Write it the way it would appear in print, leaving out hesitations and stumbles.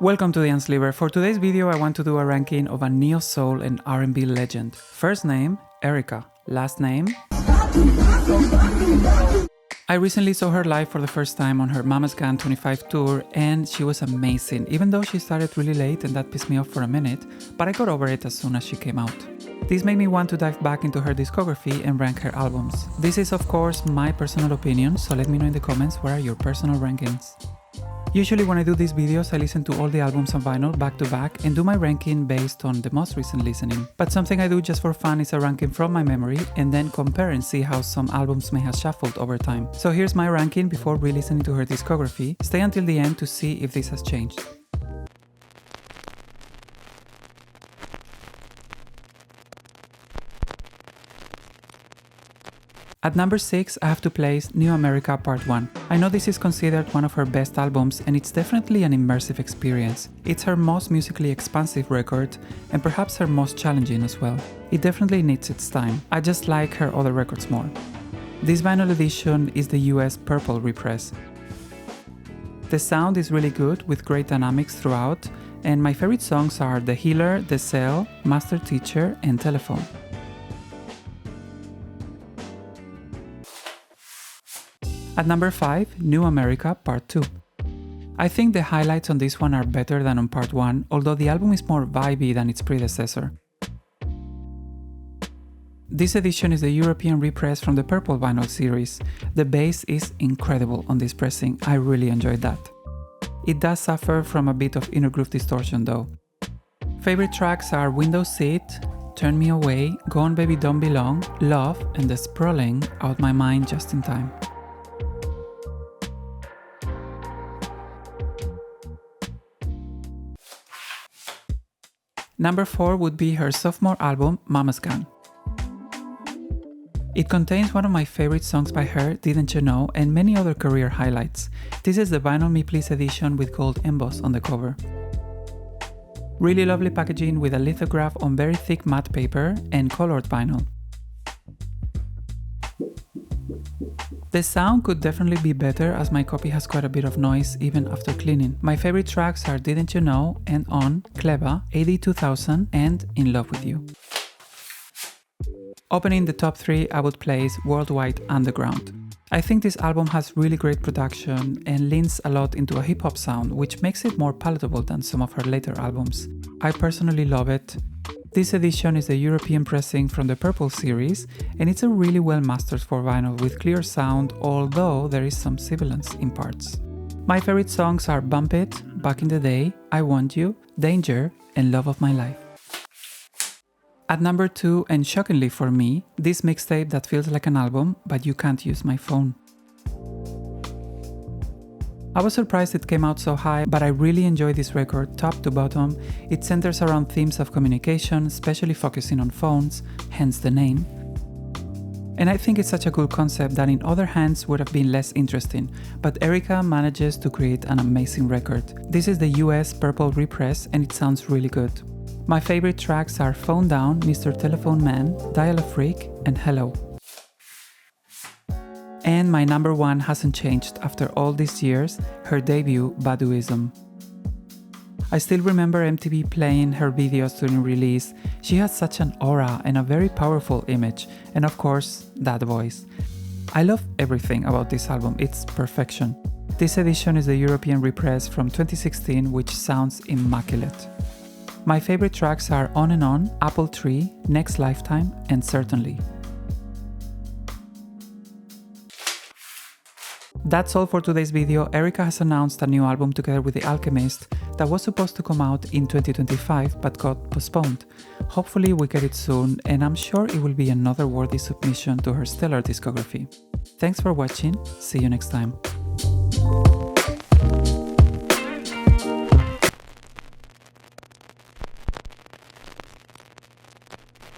Welcome to the Unsleever. For today's video, I want to do a ranking of a neo-soul and R&B legend. First name, Erykah. Last name... I recently saw her live for the first time on her Mama's Gun 25 tour and she was amazing, even though she started really late and that pissed me off for a minute, but I got over it as soon as she came out. This made me want to dive back into her discography and rank her albums. This is of course my personal opinion, so let me know in the comments what are your personal rankings. Usually when I do these videos, I listen to all the albums on vinyl back to back and do my ranking based on the most recent listening. But something I do just for fun is a ranking from my memory and then compare and see how some albums may have shuffled over time. So here's my ranking before re-listening to her discography. Stay until the end to see if this has changed. At number 6, I have to place New America Part 1. I know this is considered one of her best albums and it's definitely an immersive experience. It's her most musically expansive record and perhaps her most challenging as well. It definitely needs its time. I just like her other records more. This vinyl edition is the US Purple repress. The sound is really good with great dynamics throughout, and my favorite songs are The Healer, The Cell, Master Teacher and Telephone. At number 5, New America Part 2. I think the highlights on this one are better than on Part 1, although the album is more vibey than its predecessor. This edition is the European repress from the Purple vinyl series. The bass is incredible on this pressing, I really enjoyed that. It does suffer from a bit of inner groove distortion though. Favorite tracks are Window Seat, Turn Me Away, Go On Baby Don't Belong, Love and the sprawling Out My Mind Just in Time. Number 4 would be her sophomore album, Mama's Gun. It contains one of my favorite songs by her, Didn't You Know, and many other career highlights. This is the Vinyl Me Please edition with gold emboss on the cover. Really lovely packaging with a lithograph on very thick matte paper and colored vinyl. The sound could definitely be better as my copy has quite a bit of noise even after cleaning. My favorite tracks are Didn't You Know and On, Cleva, AD 2000 and In Love With You. Opening the top 3, I would place Worldwide Underground. I think this album has really great production and leans a lot into a hip-hop sound, which makes it more palatable than some of her later albums. I personally love it. This edition is the European pressing from the Purple series, and it's a really well mastered for vinyl with clear sound, although there is some sibilance in parts. My favorite songs are Bump It, Back in the Day, I Want You, Danger, and Love of My Life. At number 2, and shockingly for me, this mixtape that feels like an album, but you can't use my phone. I was surprised it came out so high, but I really enjoy this record top to bottom. It centers around themes of communication, especially focusing on phones, hence the name. And I think it's such a cool concept that in other hands would have been less interesting, but Erykah manages to create an amazing record. This is the US Purple repress and it sounds really good. My favorite tracks are Phone Down, Mr. Telephone Man, Dial a Freak, and Hello. And my number 1 hasn't changed after all these years, her debut, Baduizm. I still remember MTV playing her videos during release. She has such an aura and a very powerful image, and of course, that voice. I love everything about this album, it's perfection. This edition is the European repress from 2016, which sounds immaculate. My favorite tracks are On and On, Apple Tree, Next Lifetime, and Certainly. That's all for today's video. Erykah has announced a new album together with The Alchemist that was supposed to come out in 2025 but got postponed. Hopefully we get it soon, and I'm sure it will be another worthy submission to her stellar discography. Thanks for watching, see you next time.